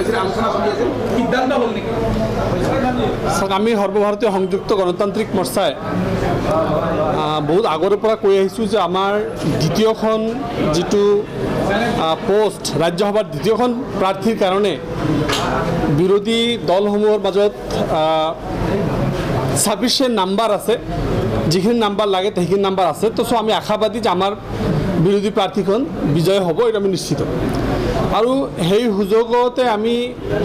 হৈছিল আলোচনা চলি আছিল সিদ্ধান্ত হ'ল নেকি চাওক আমি সৰ্বভাৰতীয় সংযুক্ত গণতান্ত্ৰিক মৰ্চাই বহুত আগৰে পৰা কৈ আহিছোঁ যে আমাৰ দ্বিতীয়খন যিটো পোষ্ট ৰাজ্যসভাৰ দ্বিতীয়খন প্ৰাৰ্থীৰ কাৰণে বিৰোধী দলসমূহৰ মাজত সাফিচিয়েণ্ট নাম্বাৰ আছে যিখিনি নাম্বাৰ লাগে সেইখিনি নাম্বাৰ আছে তো আমি আশাবাদী যে আমাৰ বিৰোধী প্ৰাৰ্থীখন বিজয় হ'ব এটা আমি নিশ্চিত আৰু সেই সুযোগতে আমি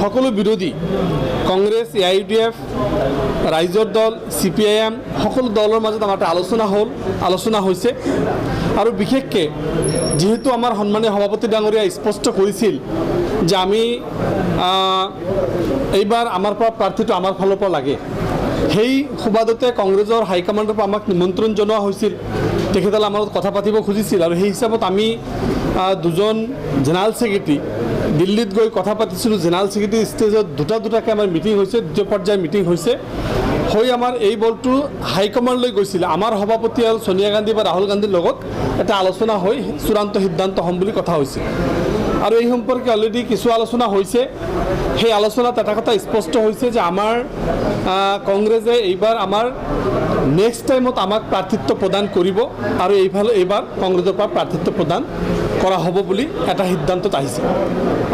সকলো বিৰোধী কংগ্ৰেছ AIUDF ৰাইজৰ দল CPIM সকলো দলৰ মাজত আমাৰ আলোচনা হৈছে আৰু বিশেষকৈ যেহেতু আমাৰ সন্মানীয় সভাপতি ডাঙৰীয়া স্পষ্ট কৰিছিল যে আমি এইবাৰ আমাৰ পৰা প্ৰাৰ্থীটো আমাৰ ফালৰ পৰা লাগে সেই সুবাদতে কংগ্ৰেছৰ হাইকমাণ্ডৰ পৰা আমাক নিমন্ত্ৰণ জনোৱা হৈছিল তেখেতসকলে আমাৰ লগত কথা পাতিব খুজিছিল আৰু সেই হিচাপত আমি দুজন জেনেৰেল ছেক্ৰেটাৰী দিল্লীত গৈ কথা পাতিছিলোঁ জেনেৰেল ছেক্ৰেটাৰী ষ্টেজত দুটাকৈ আমাৰ মিটিং হৈছে দ্বিতীয় পৰ্যায়ৰ মিটিং হৈছে হৈ আমাৰ এই বলটো হাইকমাণ্ডলৈ গৈছিল আমাৰ সভাপতি আৰু সোনিয়া গান্ধী বা ৰাহুল গান্ধীৰ লগত এটা আলোচনা হৈ চূড়ান্ত সিদ্ধান্ত হ'ম বুলি কথা হৈছিল আৰু এই সম্পৰ্কে অলৰেডি কিছু আলোচনা হৈছে সেই আলোচনাত এটা কথা স্পষ্ট হৈছে যে আমাৰ কংগ্ৰেছে এইবাৰ আমাৰ নেক্সট টাইমত আমাক প্ৰাৰ্থিত্ব প্ৰদান কৰিব আৰু এইবাৰ কংগ্ৰেছৰ পৰা প্ৰাৰ্থিত্ব প্ৰদান কৰা হ'ব বুলি এটা সিদ্ধান্তত আহিছে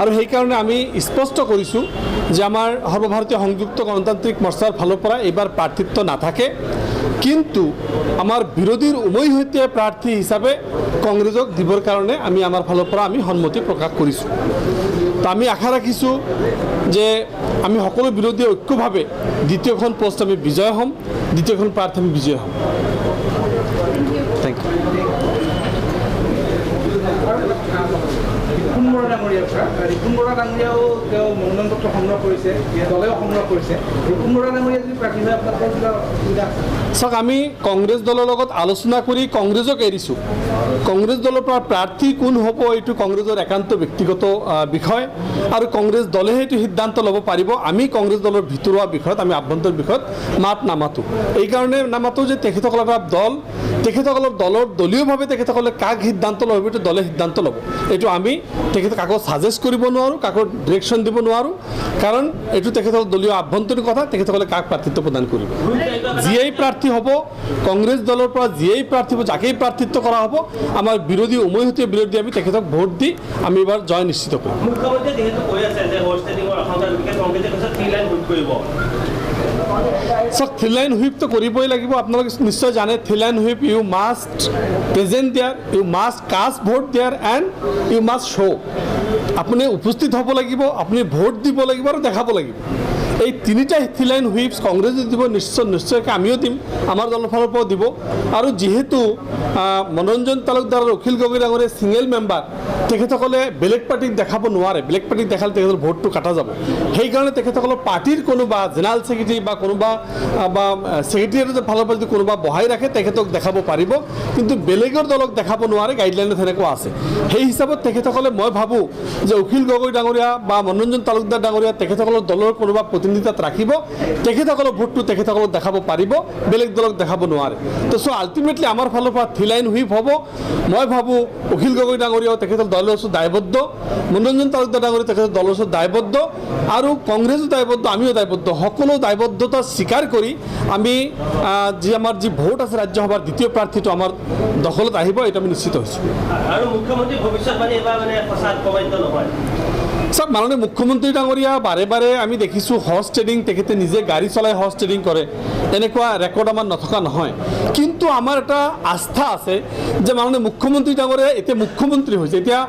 আৰু সেইকাৰণে আমি স্পষ্ট কৰিছোঁ যে আমাৰ সৰ্বভাৰতীয় সংযুক্ত গণতান্ত্ৰিক মৰ্চাৰ ফালৰ পৰা এইবাৰ প্ৰাৰ্থিত্ব নাথাকে কিন্তু আমাৰ বিৰোধীৰ উমৈহতীয়া প্ৰাৰ্থী হিচাপে কংগ্ৰেছক দিবৰ কাৰণে আমি আমাৰ ফালৰ পৰা আমি সন্মতি প্ৰকাশ কৰিছোঁ তো আমি আশা ৰাখিছোঁ যে আমি সকলো বিৰোধীয়ে ঐক্যভাৱে দ্বিতীয়খন পোষ্ট আমি বিজয় হ'ম দ্বিতীয়খন প্ৰাৰ্থী আমি বিজয় হ'ম থেংক ইউ ৰিপুণ বৰা ডাঙৰীয়াও তেওঁ মনোনয়ন পত্ৰ সংগ্ৰহ কৰিছে দলেও সংগ্ৰহ কৰিছে ৰিপুণ বৰা ডাঙৰীয়া যদি প্ৰাৰ্থী হয় আপোনালোকৰ কিবা সুবিধা চাওক আমি কংগ্ৰেছ দলৰ লগত আলোচনা কৰি কংগ্ৰেছক এৰিছোঁ কংগ্ৰেছ দলৰ পৰা প্ৰাৰ্থী কোন হ'ব এইটো কংগ্ৰেছৰ একান্ত ব্যক্তিগত বিষয় আৰু কংগ্ৰেছ দলেহে এইটো সিদ্ধান্ত ল'ব পাৰিব আমি কংগ্ৰেছ দলৰ ভিতৰুৱা বিষয়ত আমি আভ্যন্তৰ বিষয়ত মাত নামাতোঁ এইকাৰণে নামাতোঁ যে তেখেতসকলৰ এটা দল তেখেতসকলৰ দলীয়ভাৱে তেখেতসকলে কাক সিদ্ধান্ত ল'ব এইটো দলে সিদ্ধান্ত ল'ব এইটো আমি তেখেতক কাকো ছাজেষ্ট কৰিব নোৱাৰোঁ কাকো ডিৰেকশ্যন দিব নোৱাৰোঁ কাৰণ এইটো তেখেতসকলৰ দলীয় আভ্যন্তৰীণ কথা তেখেতসকলে কাক প্ৰাৰ্থিত্ব প্ৰদান কৰিব যিয়েই প্ৰাৰ্থী হ'ব কংগ্ৰেছ দলৰ পৰা যিয়েই প্ৰাৰ্থী হ'ব যাকেই প্ৰাৰ্থিত্ব কৰা হ'ব আমাৰ বিৰোধী উমৈহতীয়া বিৰোধী আমি তেখেতক ভোট দি আমি এইবাৰ জয় নিশ্চিত কৰিম সব থ্ৰী লাইন হুইপটো কৰিবই লাগিব আপোনালোকে নিশ্চয় জানে three line whip you must present there you must cast vote there and you must show' আপুনি উপস্থিত হ'ব লাগিব আপুনি ভোট দিব লাগিব আৰু দেখাব লাগিব এই তিনিটা থ্ৰী লাইন হুইপছ কংগ্ৰেছে দিব নিশ্চয়কৈ আমিও দিম আমাৰ দলৰ ফালৰ পৰাও দিব আৰু যিহেতু মনোৰঞ্জন তালুকদাৰ আৰু অখিল গগৈ ডাঙৰীয়া ছিংগল মেম্বাৰ তেখেতসকলে বেলেগ পাৰ্টীক দেখাব নোৱাৰে বেলেগ পাৰ্টীক দেখালে তেখেতৰ ভোটটো কাটা যাব সেইকাৰণে তেখেতসকলৰ পাৰ্টীৰ কোনোবা জেনেৰেল ছেক্ৰেটাৰী বা কোনোবা বা ছেক্ৰেটাৰীৰ ফালৰ পৰা যদি কোনোবা বহাই ৰাখে তেখেতক দেখাব পাৰিব কিন্তু বেলেগৰ দলক দেখাব নোৱাৰে গাইডলাইনত তেনেকুৱা আছে সেই হিচাপত তেখেতসকলে মই ভাবোঁ যে অখিল গগৈ ডাঙৰীয়া বা মনোৰঞ্জন তালুকদাৰ ডাঙৰীয়া তেখেতসকলৰ দলৰ কোনোবা প্ৰতিনিধিত্ব ৰাখিব তেখেতসকলৰ ভোটটো তেখেতসকলক দেখাব পাৰিব বেলেগ দলক দেখাব নোৱাৰে তো চ' আল্টিমেটলি আমাৰ ফালৰ পৰা থ্ৰী লাইন হুইপ হ'ব মই ভাবোঁ অখিল গগৈ ডাঙৰীয়াও তেখেতৰ দলৰ ওচৰত দায়বদ্ধ মনোৰঞ্জন তালুকদাৰ ডাঙৰীয়া তেখেতৰ দলৰ ওচৰত দায়বদ্ধ আৰু কংগ্ৰেছো দায়বদ্ধ আমিও দায়বদ্ধ সকলো দায়বদ্ধতা স্বীকাৰ কৰি আমি আমাৰ যি ভোট আছে ৰাজ্যসভাৰ দ্বিতীয় প্ৰাৰ্থীটো আমাৰ দখলত আহিব এইটো আমি নিশ্চিত হৈছোঁ আৰু মুখ্যমন্ত্ৰী ভৱিষ্যতবাণী এবাৰ মানে সঁচা প্ৰমাণিত নহয় চাওক মাননীয় মুখ্যমন্ত্ৰী ডাঙৰীয়া বাৰে বাৰে আমি দেখিছোঁ হৰ্চ ট্ৰেডিং তেখেতে নিজে গাড়ী চলাই হৰ্চ ট্ৰেডিং কৰে এনেকুৱা ৰেকৰ্ড আমাৰ নথকা নহয় কিন্তু আমাৰ এটা আস্থা আছে যে মাননীয় মুখ্যমন্ত্ৰী ডাঙৰীয়া এতিয়া মুখ্যমন্ত্ৰী হৈছে এতিয়া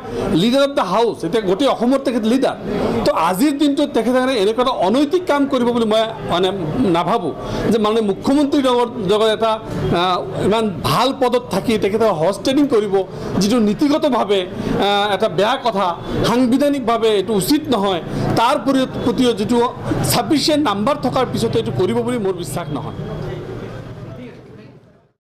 লিডাৰ অফ দ্য হাউচ এতিয়া গোটেই অসমৰ তেখেত লিডাৰ তো আজিৰ দিনটোত তেখেতে এনেকুৱা এটা অনৈতিক কাম কৰিব বুলি মই মানে নাভাবোঁ যে মাননীয় মুখ্যমন্ত্ৰী ডাঙৰীয়া এটা ইমান ভাল পদত থাকি তেখেতে হৰ্চ ট্ৰেডিং কৰিব যিটো নীতিগতভাৱে এটা বেয়া কথা সাংবিধানিকভাৱে এইটো উচিত নহয় তাৰ প্ৰতিও যিটো ছাফিচিয়েণ্ট নাম্বাৰ থকাৰ পিছতে এইটো কৰিব বুলি মোৰ বিশ্বাস নহয়